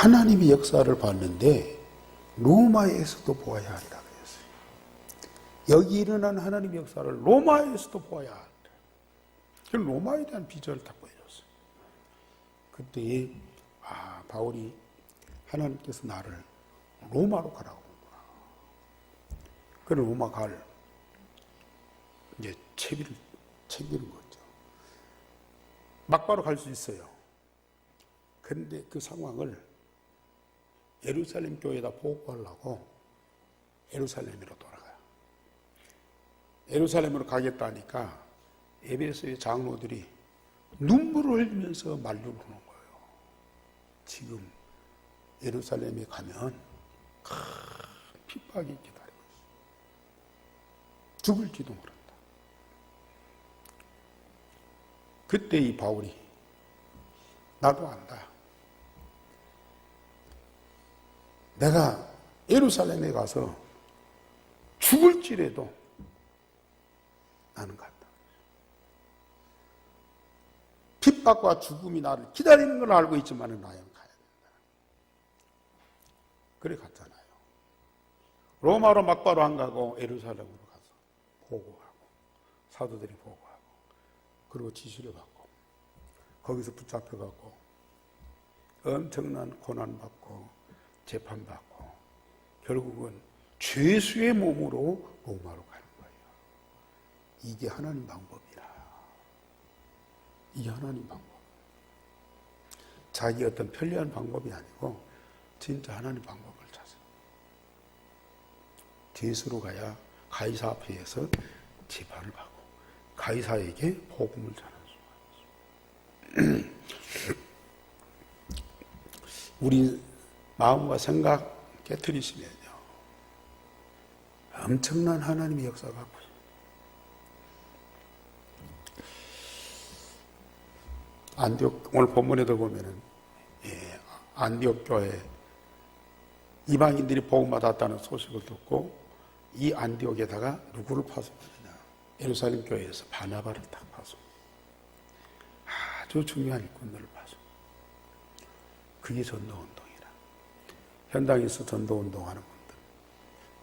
하나님의 역사를 봤는데 로마에서도 보아야 한다 그랬어요. 여기 일어난 하나님의 역사를 로마에서도 보아야 한다. 로마에 대한 비전을 딱 보여줬어요. 그때 바울이 하나님께서 나를 로마로 가라고 하는구나. 그래 로마 갈 이제 채비를 챙기는 거죠. 막바로 갈 수 있어요. 그런데 그 상황을 예루살렘 교회에다 보고하려고 예루살렘으로 돌아가요. 예루살렘으로 가겠다니까 에베소의 장로들이 눈물을 흘리면서 만류를 하는 거예요. 지금 예루살렘에 가면 큰 핍박이 기다리고 있어요. 죽을지도 모른다. 그때 이 바울이 나도 안다. 내가 예루살렘에 가서 죽을지라도 나는 간다. 핍박과 죽음이 나를 기다리는 걸 알고 있지만 나는 가야 된다. 그래 갔잖아요. 로마로 막바로 안 가고 예루살렘으로 가서 보고하고 사도들이 보고하고 그리고 지시를 받고 거기서 붙잡혀갖고 엄청난 고난받고 재판받고 결국은 죄수의 몸으로 로마로 가는 거예요. 이게 하나님 방법이라. 이게 하나님 방법. 자기 어떤 편리한 방법이 아니고 진짜 하나님 방법을 찾아요. 죄수로 가야 가이사 앞에서 재판을 받고 가이사에게 복음을 전하는 수가 있어요. 우리 마음과 생각 깨트리시면요 엄청난 하나님의 역사가 보여요. 안디옥 오늘 본문에도 보면은 안디옥 교회 이방인들이 복음 받았다는 소식을 듣고 이 안디옥에다가 누구를 파송하느냐? 예루살렘 교회에서 바나바를 딱 파송. 아주 중요한 일꾼들을 파송. 그게 전도운동이라. 현장에서 전도운동하는 분들,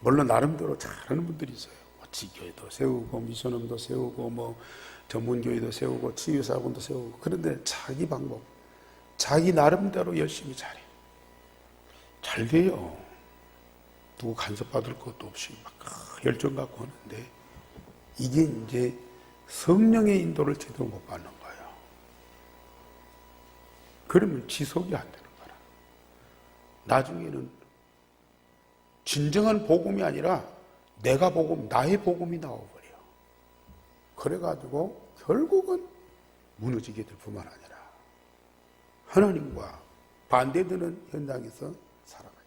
물론 나름대로 잘하는 분들이 있어요. 지교회도 세우고 미션홈도 세우고 뭐 전문교회도 세우고 치유사학원도 세우고. 그런데 자기 방법, 자기 나름대로 열심히 잘해. 잘 돼요. 누구 간섭받을 것도 없이 막 열정 갖고 하는데 이게 이제 성령의 인도를 제대로 못 받는 거예요. 그러면 지속이 안 되는 거라. 나중에는 진정한 복음이 아니라 내가 복음, 나의 복음이 나와버려. 그래가지고 결국은 무너지게 될 뿐만 아니라 하나님과 반대되는 현장에서 살아가요.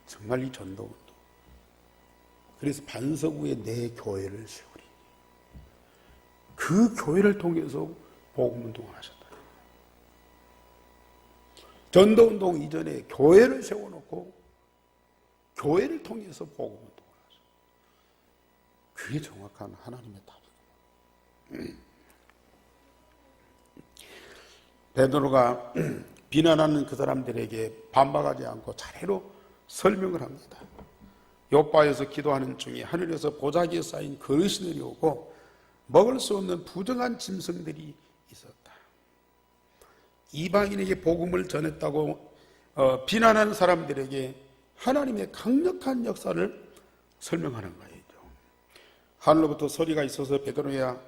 정말 이 전도운동. 그래서 반석 위에 내 교회를 세우리. 그 교회를 통해서 복음운동을 하셨다. 전도운동 이전에 교회를 세워놓고 교회를 통해서 복음운동을 하셨다. 그게 정확한 하나님의 답이고. 베드로가 비난하는 그 사람들에게 반박하지 않고 차례로 설명을 합니다. 요바에서 기도하는 중에 하늘에서 보자기에 쌓인 그릇이 내려오고 먹을 수 없는 부정한 짐승들이 있었다. 이방인에게 복음을 전했다고 비난하는 사람들에게 하나님의 강력한 역사를 설명하는 거예요. 하늘로부터 소리가 있어서 베드로야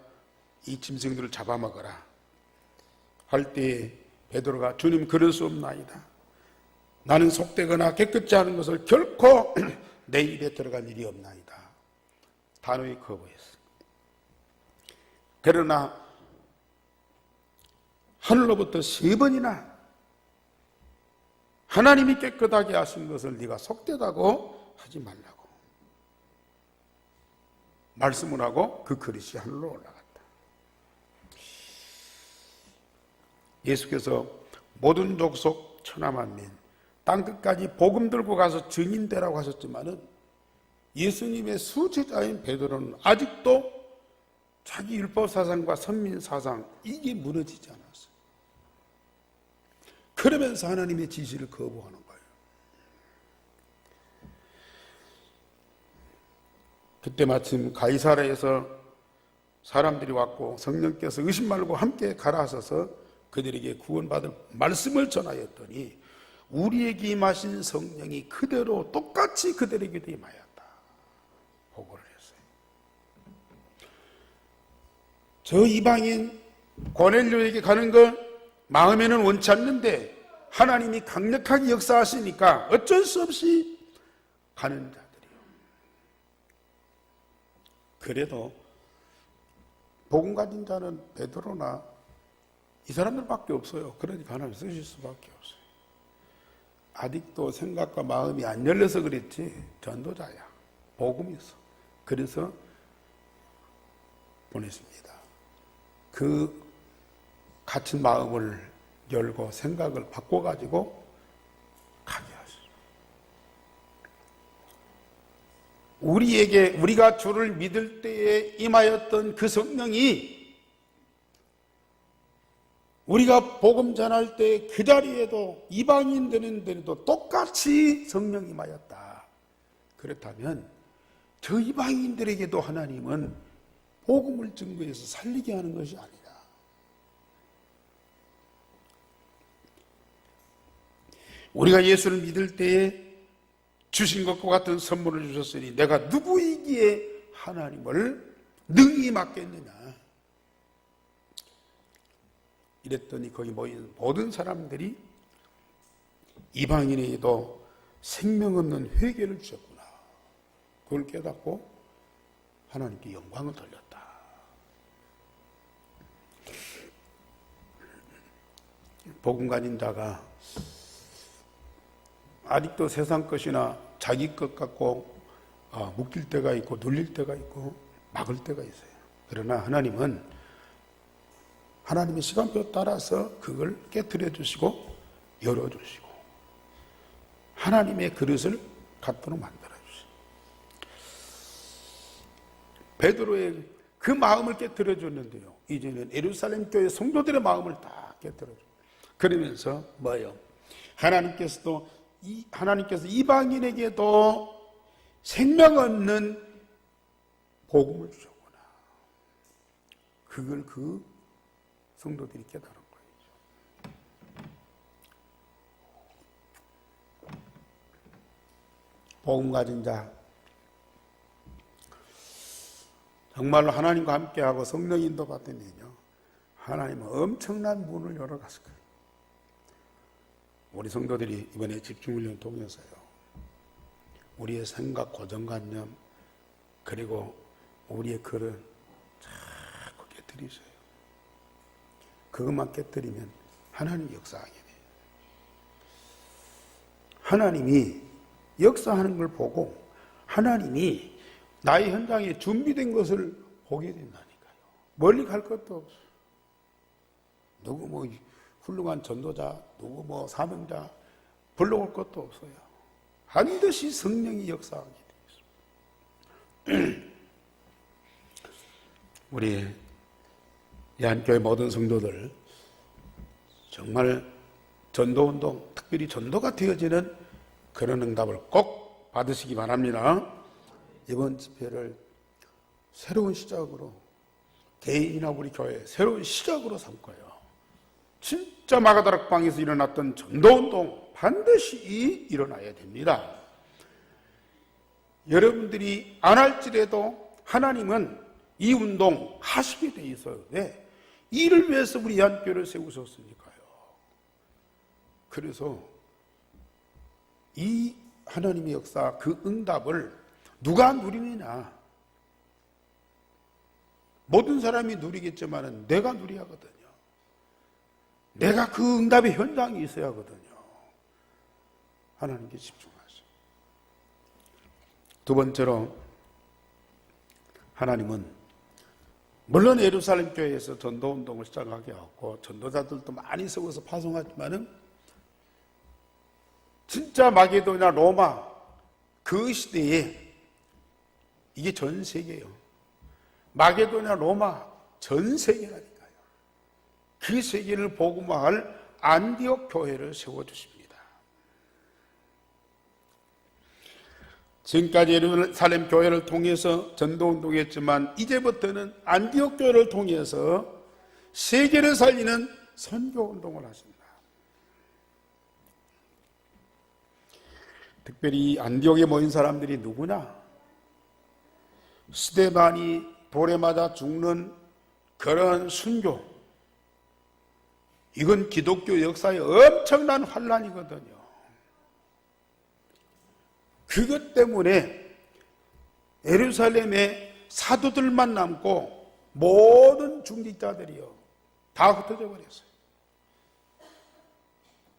이 짐승들을 잡아먹어라 할 때에 베드로가 주님 그럴 수 없나이다. 나는 속되거나 깨끗지 않은 것을 결코 내 입에 들어간 일이 없나이다. 단호히 거부했어. 그러나 하늘로부터 3번이나 하나님이 깨끗하게 하신 것을 네가 속되다고 하지 말라고 말씀을 하고 그 그릇이 하늘로 올라갔다. 예수께서 모든 족속 천하만민 땅끝까지 복음 들고 가서 증인되라고 하셨지만은 예수님의 수제자인 베드로는 아직도 자기 율법 사상과 선민 사상 이게 무너지지 않았어요. 그러면서 하나님의 지시를 거부하는 거예요. 그때 마침 가이사랴에서 사람들이 왔고 성령께서 의심 말고 함께 가라 하셔서 그들에게 구원받을 말씀을 전하였더니 우리에게 임하신 성령이 그대로 똑같이 그들에게도 임하였다. 보고를 했어요. 저 이방인 고넬료에게 가는 거 마음에는 원치 않는데 하나님이 강력하게 역사하시니까 어쩔 수 없이 가는 자들이요. 그래도 복음 가진 자는 베드로나 이 사람들밖에 없어요. 그러니까 하나님 쓰실 수밖에 없어요. 아직도 생각과 마음이 안 열려서 그랬지 전도자야. 복음이 있어. 그래서 보냈습니다. 그 갇힌 마음을 열고 생각을 바꿔가지고 가게 하시죠. 우리가 주를 믿을 때에 임하였던 그 성령이 우리가 복음 전할 때 그 자리에도 이방인 되는 데도 똑같이 성령이 임하였다. 그렇다면 저 이방인들에게도 하나님은 복음을 증거해서 살리게 하는 것이 아니라 우리가 예수를 믿을 때에 주신 것과 같은 선물을 주셨으니 내가 누구이기에 하나님을 능히 맡겠느냐. 이랬더니 거기 모인 모든 사람들이 이방인에게도 생명 없는 회개를 주셨구나. 그걸 깨닫고 하나님께 영광을 돌렸다. 복음 가진 자가 아직도 세상 것이나 자기 것 갖고 묶일 때가 있고 눌릴 때가 있고 막을 때가 있어요. 그러나 하나님은 하나님의 시간표 따라서 그걸 깨트려 주시고 열어주시고 하나님의 그릇을 갖도록 만들어 주시고 베드로의 그 마음을 깨트려 줬는데요. 이제는 예루살렘 교회 성도들의 마음을 다 깨트려 줘. 그러면서 뭐예요? 하나님께서 이방인에게도 생명 없는 복음을 주셨구나. 그걸 그 성도들이 깨달은 거예요. 복음 가진 자, 정말로 하나님과 함께하고 성령 인도 받으면요, 하나님은 엄청난 문을 열어갔을 거예요. 우리 성도들이 이번에 집중훈련 통해서요, 우리의 생각, 고정관념, 그리고 우리의 글을 자꾸 깨뜨리세요. 그것만 깨뜨리면 하나님이 역사하게 돼요. 하나님이 역사하는 걸 보고 하나님이 나의 현장에 준비된 것을 보게 된다니까요. 멀리 갈 것도 없어요. 누구 뭐 훌륭한 전도자, 누구 뭐 사명자 불러올 것도 없어요. 반드시 성령이 역사하게 되어 있습니다. 우리 예한교회 모든 성도들 정말 전도운동, 특별히 전도가 되어지는 그런 응답을 꼭 받으시기 바랍니다. 이번 집회를 새로운 시작으로, 개인이나 우리 교회 새로운 시작으로 삼고요, 진짜 마가다락방에서 일어났던 전도운동 반드시 일어나야 됩니다. 여러분들이 안 할지라도 하나님은 이 운동 하시게 돼 있어요. 왜? 이를 위해서 우리 예한교회를 세우셨으니까요. 그래서 이 하나님의 역사, 그 응답을 누가 누리느냐? 모든 사람이 누리겠지만 내가 누려야 하거든요. 내가 그 응답의 현장에 있어야 하거든요. 하나님께 집중하세요. 두 번째로, 하나님은 물론 예루살렘 교회에서 전도운동을 시작하게 하고 전도자들도 많이 세워서 파송하지만은 진짜 마게도냐 로마 그 시대에 이게 전 세계예요. 마게도냐 로마 전 세계라니까요. 그 세계를 복음화할 안디옥 교회를 세워주십니다. 지금까지 예루살렘 교회를 통해서 전도운동했지만 이제부터는 안디옥 교회를 통해서 세계를 살리는 선교운동을 하신다. 특별히 안디옥에 모인 사람들이 누구냐? 스데반이 돌에 맞아 죽는 그런 순교, 이건 기독교 역사의 엄청난 환란이거든요. 그것 때문에 예루살렘에 사도들만 남고 모든 중직자들이요 다 흩어져 버렸어요.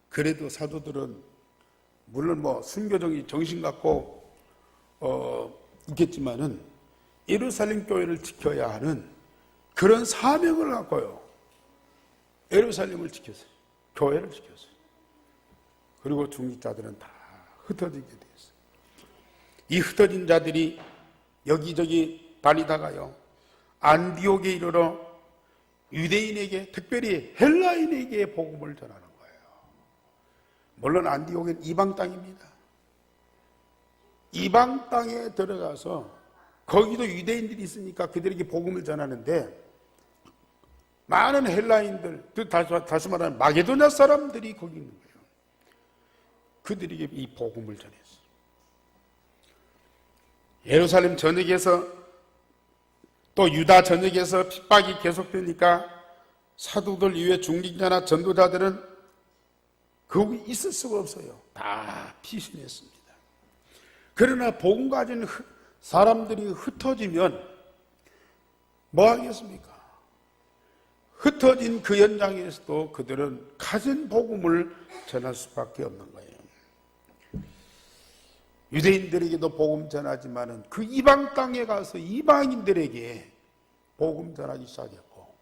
그래도 사도들은 물론 순교적인 정신 갖고 있겠지만은 예루살렘 교회를 지켜야 하는 그런 사명을 갖고요 예루살렘을 지켰어요. 교회를 지켰어요. 그리고 중직자들은 다 흩어지게 됐어요. 이 흩어진 자들이 여기저기 다니다가요 안디옥에 이르러 유대인에게, 특별히 헬라인에게 복음을 전하는 거예요. 물론 안디옥은 이방 땅입니다. 이방 땅에 들어가서 거기도 유대인들이 있으니까 그들에게 복음을 전하는데 많은 헬라인들, 다시 말하면 마게도냐 사람들이 거기 있는 거예요. 그들에게 이 복음을 전했어요. 예루살렘 전역에서 또 유다 전역에서 핍박이 계속되니까 사도들 이외 중직자나 전도자들은 거기 있을 수가 없어요. 다 피신했습니다. 그러나 복음 가진 사람들이 흩어지면 뭐 하겠습니까? 흩어진 그 현장에서도 그들은 가진 복음을 전할 수밖에 없는 거예요. 유대인들에게도 복음 전하지만은 그 이방 땅에 가서 이방인들에게 복음 전하기 시작했고,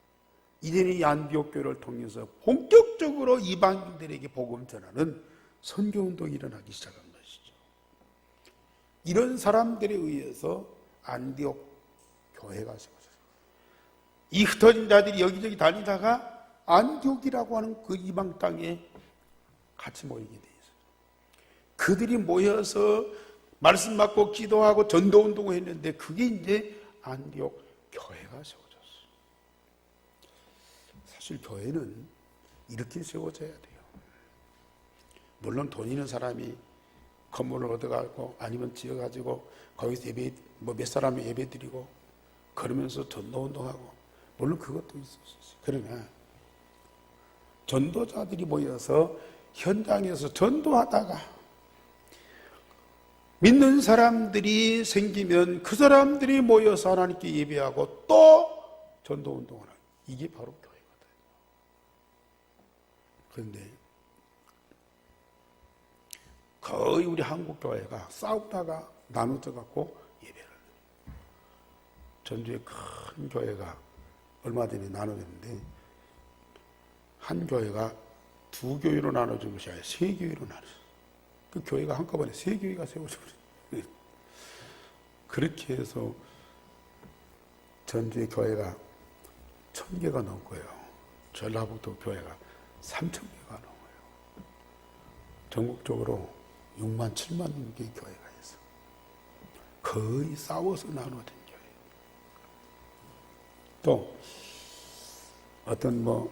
이제는 이 안디옥 교회를 통해서 본격적으로 이방인들에게 복음 전하는 선교운동이 일어나기 시작한 것이죠. 이런 사람들에 의해서 안디옥 교회가 세워졌어요. 이 흩어진 자들이 여기저기 다니다가 안디옥이라고 하는 그 이방 땅에 같이 모이게 돼 있어요. 그들이 모여서 말씀 받고 기도하고 전도운동을 했는데 그게 이제 안디옥 교회가 세워졌어요. 사실 교회는 이렇게 세워져야 돼요. 물론 돈 있는 사람이 건물을 얻어가고 아니면 지어가지고 거기서 예배, 몇 사람이 예배 드리고 그러면서 전도운동하고 물론 그것도 있었어요. 그러나 전도자들이 모여서 현장에서 전도하다가 믿는 사람들이 생기면 그 사람들이 모여서 하나님께 예배하고 또 전도운동을 하는, 이게 바로 교회거든요. 그런데 거의 우리 한국 교회가 싸우다가 나눠져 갖고 예배를 해요. 전주에 큰 교회가 얼마 전에 나눠졌는데 한 교회가 두 교회로 나눠진 것이 아니라 세 교회로 나눠졌어요. 그 교회가 한꺼번에 세 교회가 세워져 버려요. 그렇게 해서 전주의 교회가 1,000개가 넘고요. 전라북도 교회가 3,000개가 넘어요. 전국적으로 6만 7만 개의 교회가 있어. 거의 싸워서 나눠진 교회. 또 어떤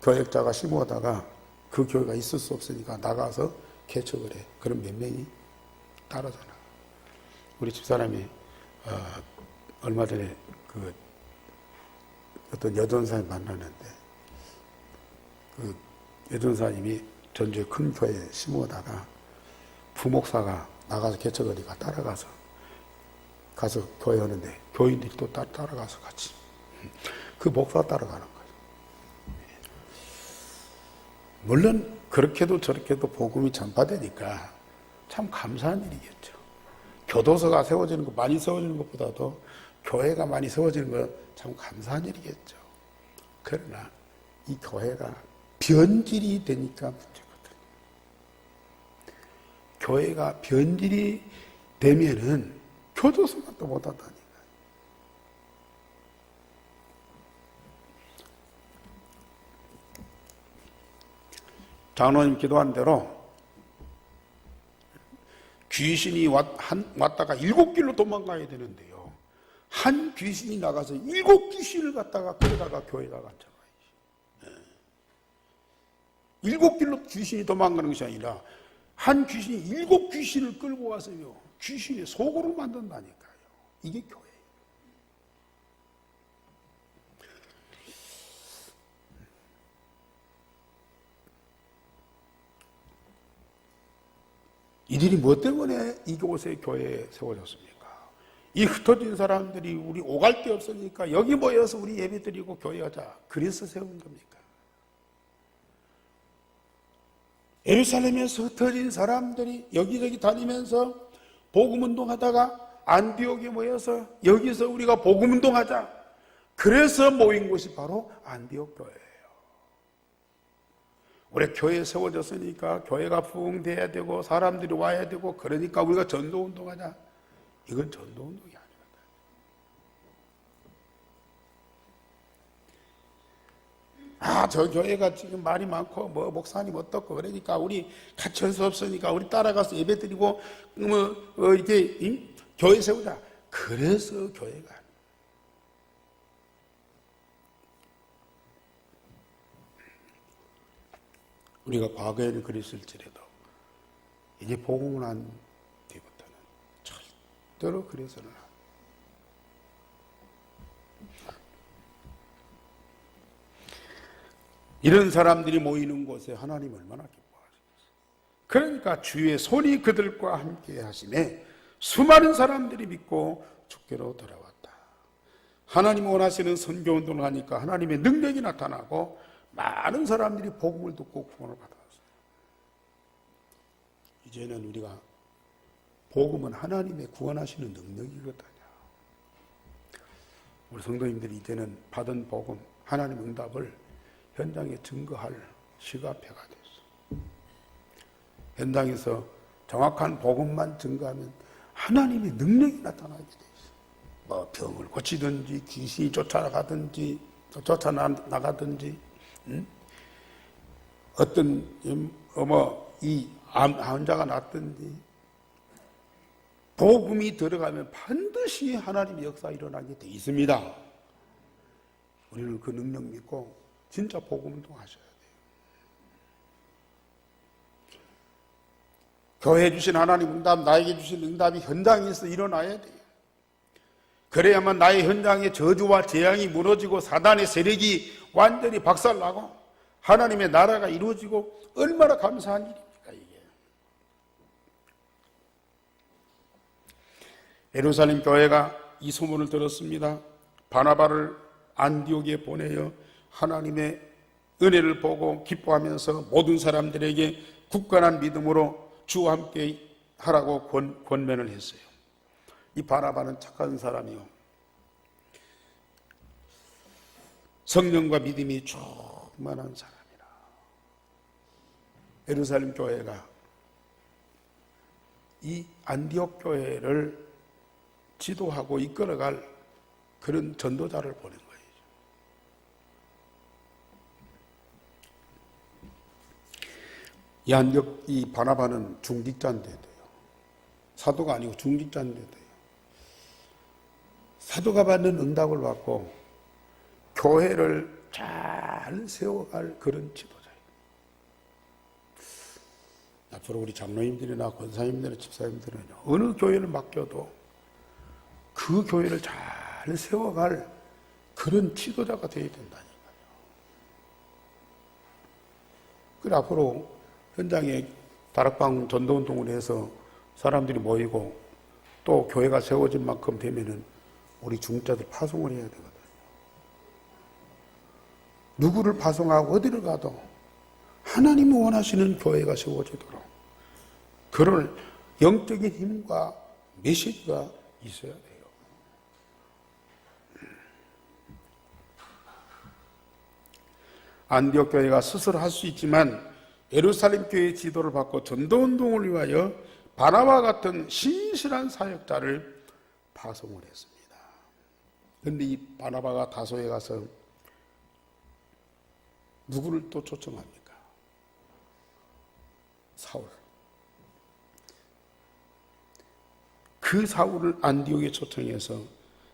교역자가 심어다가 그 교회가 있을 수 없으니까 나가서 개척을 해. 그럼 몇 명이 따라서 나가. 우리 집사람이 얼마 전에 그 어떤 여전사님 만났는데 그 여전사님이 전주에 큰 교회에 심어다가 부목사가 나가서 개척을 하니까 따라가서 가서 교회 하는데 교인들이 또 따라가서 같이 그 목사 따라가는 거예요. 물론 그렇게도 저렇게도 복음이 전파되니까 참 감사한 일이겠죠. 교도소가 세워지는 것, 많이 세워지는 것보다도 교회가 많이 세워지는 건 참 감사한 일이겠죠. 그러나 이 교회가 변질이 되니까 문제거든요. 교회가 변질이 되면은 교도소만 또 못한다니까. 장로님 기도한 대로 귀신이 왔다가 7길로 도망가야 되는데요. 한 귀신이 나가서 7귀신을 갖다가 끌어다가 교회에다가 앉혀놔야지. 7길로 귀신이 도망가는 것이 아니라 한 귀신이 7귀신을 끌고 와서요. 귀신의 속으로 만든다니까요. 이게 교회예요. 이들이 무엇 때문에 이곳에 교회에 세워졌습니까? 이 흩어진 사람들이 우리 오갈 데 없으니까 여기 모여서 우리 예배 드리고 교회하자. 그래서 세운 겁니까? 예루살렘에서 흩어진 사람들이 여기저기 다니면서 복음운동하다가 안디옥에 모여서 여기서 우리가 복음운동하자. 그래서 모인 곳이 바로 안디옥 교회예요. 우리 교회 세워졌으니까 교회가 부흥돼야 되고 사람들이 와야 되고 그러니까 우리가 전도운동하자. 이건 전도운동이 아니거든. 저 교회가 지금 말이 많고 뭐 목사님 어떻고 그러니까 우리 같이 할 수 없으니까 우리 따라가서 예배 드리고 이렇게 교회 세우자. 그래서 교회가 아니에요. 우리가 과거에는 그랬을지라도 이제 복음을 한 뒤부터는 절대로 그래서는 안 돼요. 이런 사람들이 모이는 곳에 하나님 얼마나 기뻐하시겠어요. 그러니까 주의 손이 그들과 함께 하심에 수많은 사람들이 믿고 주께로 돌아왔다. 하나님 원하시는 선교운동을 하니까 하나님의 능력이 나타나고 많은 사람들이 복음을 듣고 구원을 받았어요. 이제는 우리가 복음은 하나님의 구원하시는 능력이거든요. 우리 성도님들이 이제는 받은 복음, 하나님 응답을 현장에 증거할 시간표가 됐어. 현장에서 정확한 복음만 증거하면 하나님의 능력이 나타나게 돼 있어. 뭐 병을 고치든지 귀신이 쫓아나가든지 어떤 이 암 환자가 낫든지 복음이 들어가면 반드시 하나님의 역사 일어나게 돼 있습니다. 우리는 그 능력 믿고 진짜 복음운동 하셔야 돼요. 교회에 주신 하나님 응답, 나에게 주신 응답이 현장에서 일어나야 돼요. 그래야만 나의 현장에 저주와 재앙이 무너지고 사단의 세력이 완전히 박살나고 하나님의 나라가 이루어지고 얼마나 감사한 일입니까 이게. 예루살렘 교회가 이 소문을 들었습니다. 바나바를 안디옥에 보내어 하나님의 은혜를 보고 기뻐하면서 모든 사람들에게 굳건한 믿음으로 주와 함께 하라고 권면을 했어요. 이 바나바는 착한 사람이요. 성령과 믿음이 충만한 사람이라. 예루살렘 교회가 이 안디옥 교회를 지도하고 이끌어갈 그런 전도자를 보낸 거예요. 이 안디옥, 이 바나바는 중직자인데도요. 사도가 아니고 중직자인데도요. 사도가 받는 응답을 받고 교회를 잘 세워갈 그런 지도자예요. 앞으로 우리 장로님들이나 권사님들이나 집사님들은요, 어느 교회를 맡겨도 그 교회를 잘 세워갈 그런 지도자가 되어야 된다니까요. 그래 앞으로 현장에 다락방 전도운동을 해서 사람들이 모이고 또 교회가 세워진 만큼 되면은 우리 중자들 파송을 해야 되거든요. 누구를 파송하고 어디를 가도 하나님이 원하시는 교회가 세워지도록 그런 영적인 힘과 메시지가 있어야 돼요. 안디옥 교회가 스스로 할 수 있지만 예루살렘 교회의 지도를 받고 전도운동을 위하여 바나바 같은 신실한 사역자를 파송을 했습니다. 그런데 이 바나바가 다소에 가서 누구를 또 초청합니까? 사울. 그 사울을 안디옥에 초청해서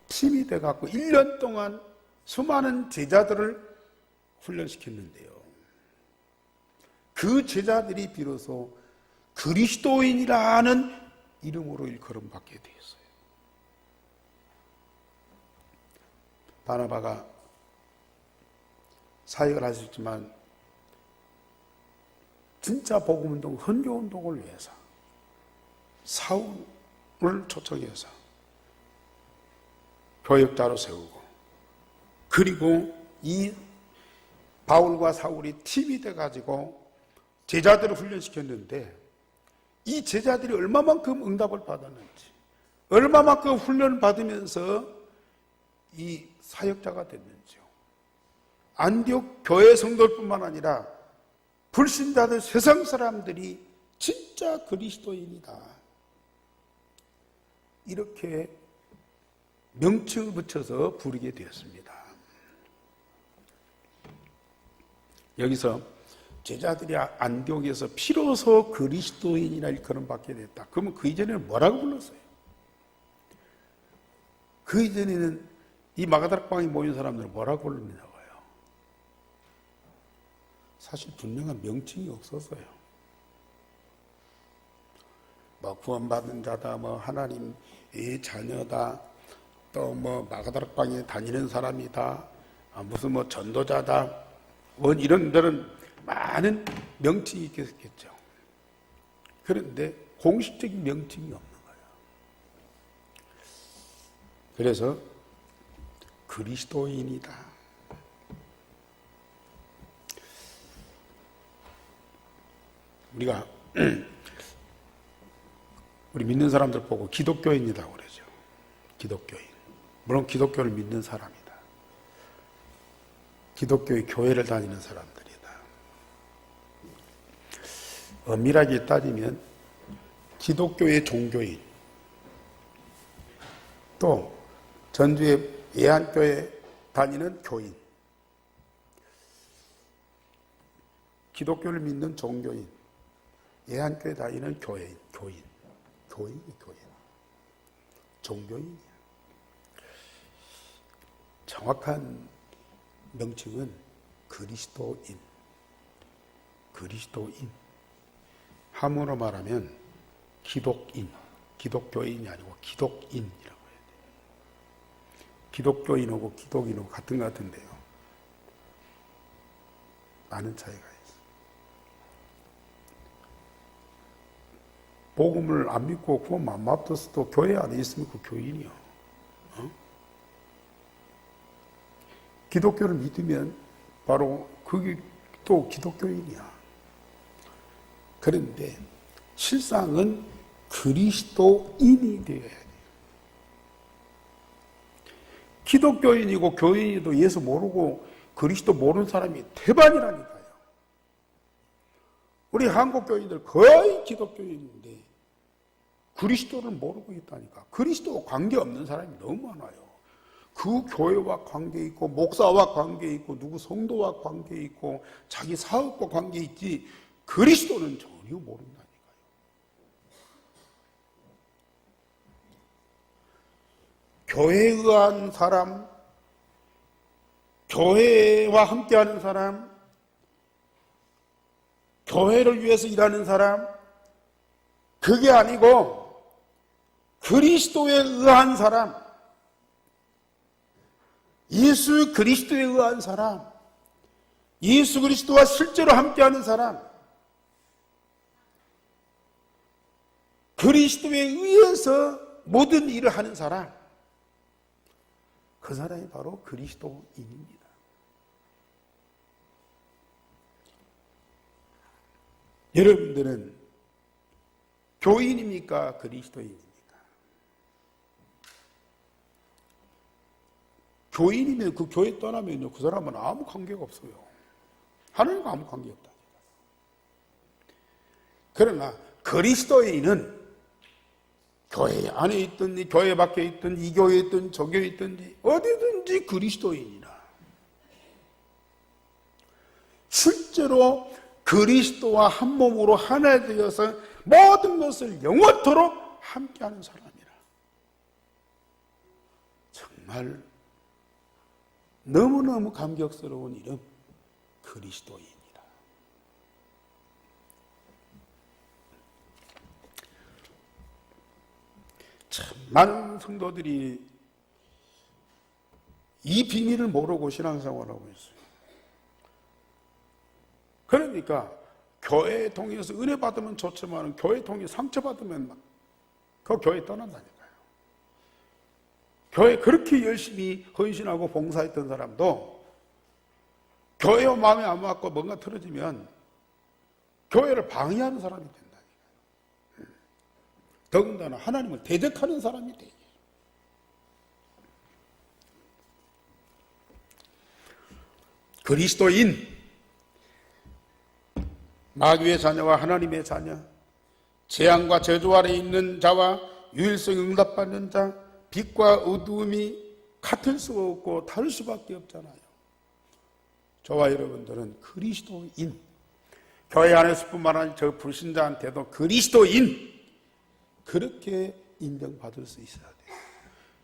팀이 돼갖고 1년 동안 수많은 제자들을 훈련시켰는데요. 그 제자들이 비로소 그리스도인이라는 이름으로 일컬음받게 되었어요. 바나바가 사역을 하셨지만 진짜 복음운동, 선교운동을 위해서 사울을 초청해서 교역자로 세우고, 그리고 이 바울과 사울이 팀이 돼가지고 제자들을 훈련시켰는데, 이 제자들이 얼마만큼 응답을 받았는지, 얼마만큼 훈련을 받으면서 이 사역자가 됐는지요. 안디옥 교회 성도뿐만 아니라 불신자들, 세상 사람들이 진짜 그리스도인이다, 이렇게 명칭을 붙여서 부르게 되었습니다. 여기서 제자들이 안디옥에서 비로소 그리스도인이라 일컬음 받게 됐다. 그러면 그 이전에는 뭐라고 불렀어요? 그 이전에는 이 마가다락방에 모인 사람들은 뭐라고 불렀냐고요? 사실 분명한 명칭이 없었어요. 뭐 구원받은 자다, 뭐 하나님의 자녀다, 또 뭐 마가다락방에 다니는 사람이다, 무슨 뭐 전도자다, 뭐 이런 데는 많은 명칭이 있겠죠. 그런데 공식적인 명칭이 없는 거예요. 그래서 그리스도인이다. 우리가 우리 믿는 사람들 보고 기독교인이라고 그러죠. 기독교인. 물론 기독교를 믿는 사람이다. 기독교의 교회를 다니는 사람들이다. 엄밀하게 따지면 기독교의 종교인, 또 전주의 예한교회 다니는 교인, 기독교를 믿는 종교인, 예한교회 다니는 교인, 종교인이야. 정확한 명칭은 그리스도인. 함으로 말하면 기독인, 기독교인이 아니고 기독인이라고 해야 돼요. 기독교인하고 기독인하고 같은 것 같은데요, 많은 차이가 있어요. 복음을 안 믿고 구원 안 받았어도 교회 안에 있으면 그 교인이요. 기독교를 믿으면 바로 그게 또 기독교인이야. 그런데 실상은 그리스도인이 되어야 돼요. 기독교인이고 교인이도 예수 모르고 그리스도 모르는 사람이 태반이라니까요. 우리 한국 교인들 거의 기독교인인데 그리스도를 모르고 있다니까. 그리스도와 관계없는 사람이 너무 많아요. 그 교회와 관계 있고, 목사와 관계 있고, 누구 성도와 관계 있고, 자기 사업과 관계 있지, 그리스도는 전혀 모른다니까요. 교회에 의한 사람, 교회와 함께하는 사람, 교회를 위해서 일하는 사람, 그게 아니고 그리스도에 의한 사람, 예수 그리스도에 의한 사람, 예수 그리스도와 실제로 함께하는 사람, 그리스도에 의해서 모든 일을 하는 사람, 그 사람이 바로 그리스도인입니다. 여러분들은 교인입니까? 그리스도인입니까? 교인이면 그 교회 떠나면요, 그 사람은 아무 관계가 없어요. 하나님과 아무 관계 없다. 그러나 그리스도인은 교회 안에 있든지 교회 밖에 있든지 이 교회에 있든지 저 교회에 있든지 어디든지 그리스도인이라. 실제로 그리스도와 한 몸으로 하나 되어서 모든 것을 영원토록 함께하는 사람이라. 정말 너무너무 감격스러운 이름, 그리스도인이라. 참 많은 성도들이 이 비밀을 모르고 신앙생활을 하고 있어요. 그러니까 교회에 통해서 은혜 받으면 좋지만 교회 통해 상처받으면 막 그 교회 떠난다니까요. 교회 그렇게 열심히 헌신하고 봉사했던 사람도 교회와 마음에 안 맞고 뭔가 틀어지면 교회를 방해하는 사람이 된다니까요. 더군다나 하나님을 대적하는 사람이 되죠. 그리스도인, 마귀의 자녀와 하나님의 자녀, 재앙과 저주 아래 있는 자와 유일성 응답받는 자, 빛과 어두움이 같을 수 없고 다를 수밖에 없잖아요. 저와 여러분들은 그리스도인, 교회 안에서뿐만 아니라 저 불신자한테도 그리스도인, 그렇게 인정받을 수 있어야 돼요.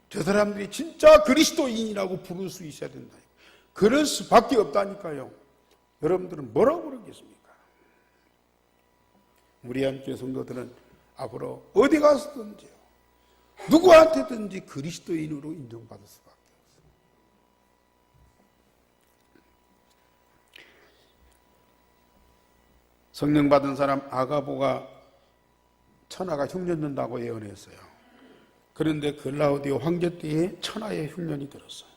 저 사람들이 진짜 그리스도인이라고 부를 수 있어야 된다. 그럴 수밖에 없다니까요. 여러분들은 뭐라고 그러겠습니까? 우리 함께 성도들은 앞으로 어디 가서든지요, 누구한테든지 그리스도인으로 인정받을 수밖에 없어요. 성령 받은 사람 아가보가 천하가 흉년된다고 예언했어요. 그런데 글라우디오 황제 때에 천하의 흉년이 들었어요.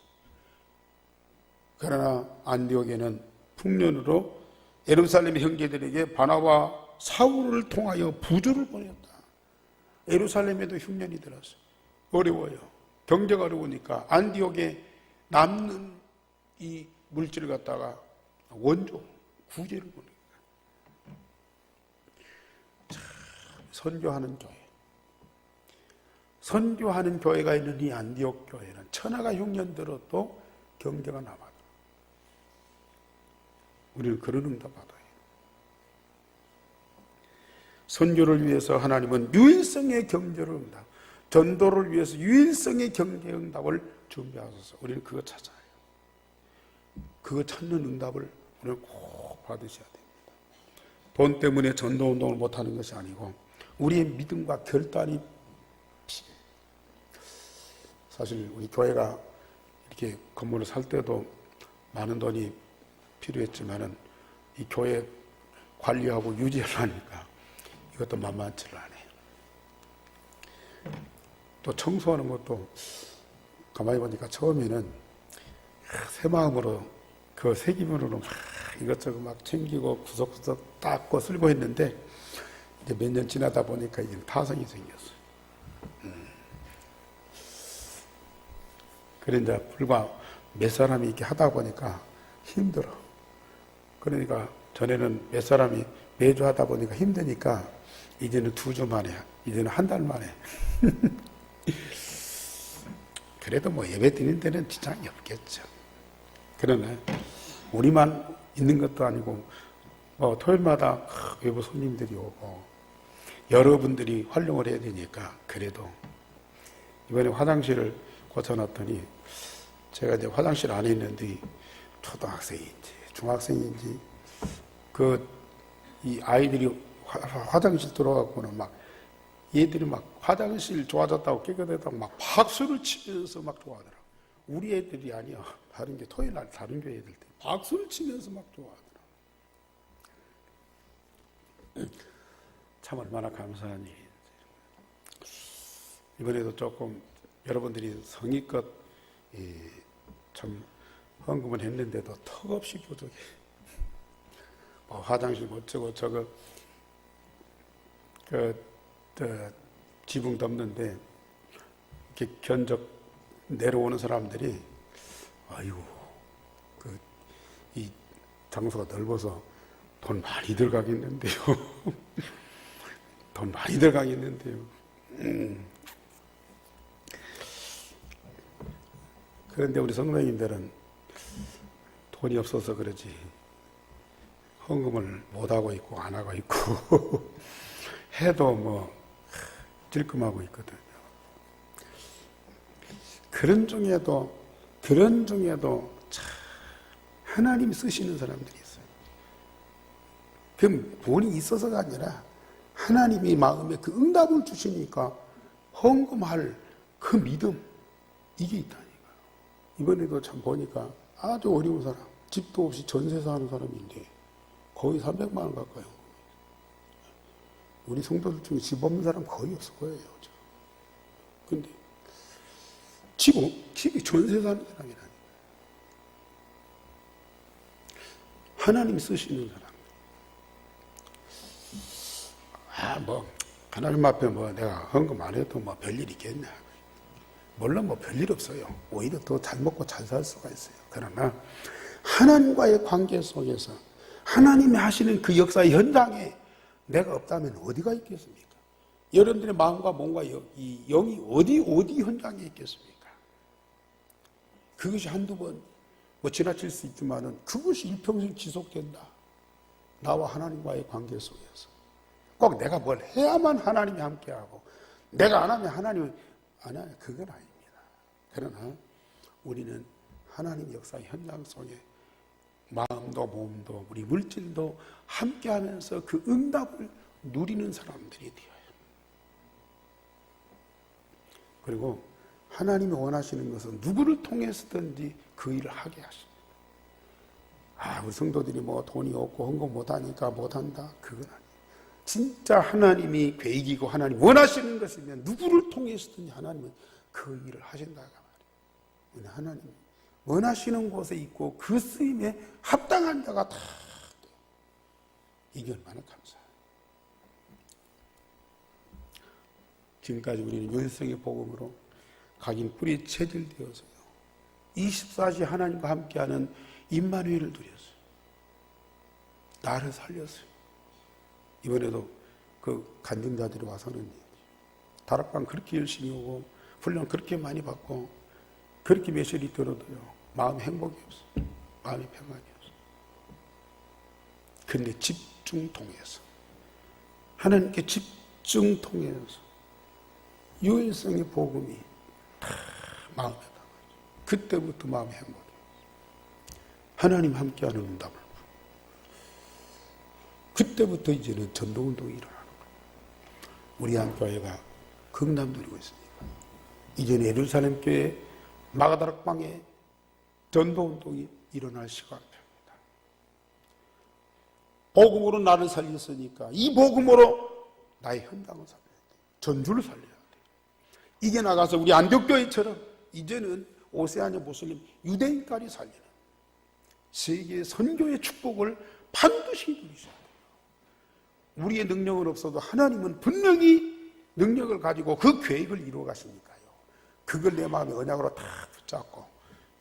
그러나 안디옥에는 풍년으로 예루살렘의 형제들에게 바나바 사울을 통하여 부조를 보냈다. 예루살렘에도 흉년이 들었어요. 어려워요. 경제가 어려우니까 안디옥에 남는 이 물질을 갖다가 원조, 구제를 보냅니다. 선교하는 교회. 선교하는 교회가 있는 이 안디옥 교회는 천하가 흉년 들어도 경제가 남아요. 우리는 그런 응답 받아요. 선교를 위해서 하나님은 유일성의 경제를 응답, 전도를 위해서 유일성의 경제 응답을 준비하셔서 우리는 그거 찾아요. 그거 찾는 응답을 우리는 꼭 받으셔야 됩니다. 돈 때문에 전도 운동을 못하는 것이 아니고 우리의 믿음과 결단이, 사실 우리 교회가 이렇게 건물을 살 때도 많은 돈이 필요했지만은 이 교회 관리하고 유지하려니까 이것도 만만치를 않아요. 또 청소하는 것도 가만히 보니까 처음에는 새 마음으로 그 새 기분으로 막 이것저것 막 챙기고 구석구석 닦고 쓸고 했는데 이제 몇 년 지나다 보니까 이제 타성이 생겼어요. 그래 이제 불과 몇 사람이 이렇게 하다 보니까 힘들어. 그러니까 전에는 몇 사람이 매주 하다 보니까 힘드니까 이제는 2주 만에, 이제는 한 달 만에. 그래도 뭐 예배 드리는 데는 지장이 없겠죠. 그러나 우리만 있는 것도 아니고 뭐 토요일마다 외부 손님들이 오고 여러분들이 활용을 해야 되니까 그래도 이번에 화장실을 고쳐놨더니 제가 이제 화장실 안에 있는데 초등학생인지 중학생인지 이 아이들이 화장실 들어가고는 막 얘들이 막 화장실 좋아졌다고 깨끗했다고 막 박수를 치면서 막 좋아하더라고. 우리 애들이 아니야. 다른 게 토요일 날 다른 교회 애들 때 박수를 치면서 막 좋아하더라고. 참 얼마나 감사한 일인지. 이번에도 조금 여러분들이 성의껏 참 헌금을 했는데도 턱없이 부족해. 화장실 어쩌고 저거 지붕 덮는데 이렇게 견적 내려오는 사람들이 아이고 이 장소가 넓어서 돈 많이 들어가겠는데요. 돈 많이 들어가겠는데요. 그런데 우리 성도님들은 돈이 없어서 그러지 헌금을 못하고 있고 안 하고 있고 해도 뭐 찔끔하고 있거든요. 그런 중에도 참 하나님이 쓰시는 사람들이 있어요. 그럼 돈이 있어서가 아니라 하나님이 마음에 그 응답을 주시니까 헌금할 그 믿음, 이게 있다니까요. 이번에도 참 보니까 아주 어려운 사람, 집도 없이 전세 사는 사람인데 거의 300만 원 가까이. 우리 성도들 중에 집 없는 사람 거의 없을 거예요. 근데 집이 전세 사는 사람이라니까. 하나님이 쓰시는 사람. 하나님 앞에 내가 헌금 안 해도 별일 있겠냐. 물론 별일 없어요. 오히려 더 잘 먹고 잘 살 수가 있어요. 그러나 하나님과의 관계 속에서 하나님이 하시는 그 역사의 현장에 내가 없다면 어디가 있겠습니까? 여러분들의 마음과 몸과 이 영이 어디 현장에 있겠습니까? 그것이 한두 번 지나칠 수 있지만은 그것이 일평생 지속된다. 나와 하나님과의 관계 속에서. 꼭 내가 뭘 해야만 하나님이 함께하고 내가 안 하면 하나님은 안 하냐. 그건 아닙니다. 그러나 우리는 하나님 역사의 현장 속에 마음도 몸도 우리 물질도 함께하면서 그 응답을 누리는 사람들이 되어요. 그리고 하나님이 원하시는 것은 누구를 통해서든지 그 일을 하게 하십니다. 우리 성도들이 돈이 없고 헌금 못하니까 못한다. 그건 아니에요. 진짜 하나님이 계획이고 하나님 원하시는 것이면 누구를 통해서든지 하나님은 그 일을 하신다가 말이에요. 하나님 원하시는 곳에 있고 그 쓰임에 합당한 자가 다 돼요. 이게 얼마나 감사해요. 지금까지 우리는 요셉성의 복음으로 각인 뿌리 체질되어서요. 24시 하나님과 함께하는 임마누엘을 누렸어요. 나를 살렸어요. 이번에도 그 간증자들이 와서는 다락방 그렇게 열심히 오고 훈련 그렇게 많이 받고 그렇게 메시지 들어도요. 마음에 행복이 없어요. 마음에 평안이 없어요. 그런데 집중 통해서 하나님께 집중 통해서 요일성의 복음이 다 마음에 담아요. 그때부터 마음의 행복이 하나님 함께하는 응답을 그때부터 이제는 전도운동이 일어나는 거예요. 우리 한교회가 극남 누리고 있습니다. 이제는 예루살렘 교회 마가다락방에 전도운동이 일어날 시간입니다. 복음으로 나를 살렸으니까 이 복음으로 나의 현장을 살려야 돼. 전주를 살려야 돼. 이게 나가서 우리 안디옥교회처럼 이제는 오세아니아 무슬림 유대인까지 살리는 세계의 선교의 축복을 반드시 누리셔야 돼요. 우리의 능력은 없어도 하나님은 분명히 능력을 가지고 그 계획을 이루어 가시니까요. 그걸 내 마음의 언약으로 다 붙잡고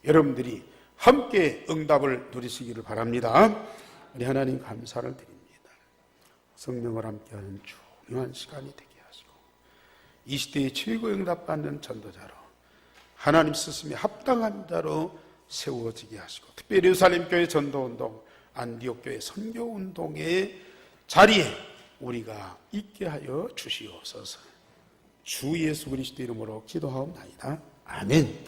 여러분들이 함께 응답을 누리시기를 바랍니다. 우리 하나님 감사를 드립니다. 성령을 함께하는 중요한 시간이 되게 하시고 이 시대의 최고 응답받는 전도자로 하나님 스승에 합당한 자로 세워지게 하시고 특별히 예루살렘 교회 전도운동, 안디옥 교회 선교운동의 자리에 우리가 있게 하여 주시옵소서. 주 예수 그리스도 이름으로 기도하옵나이다. 아멘.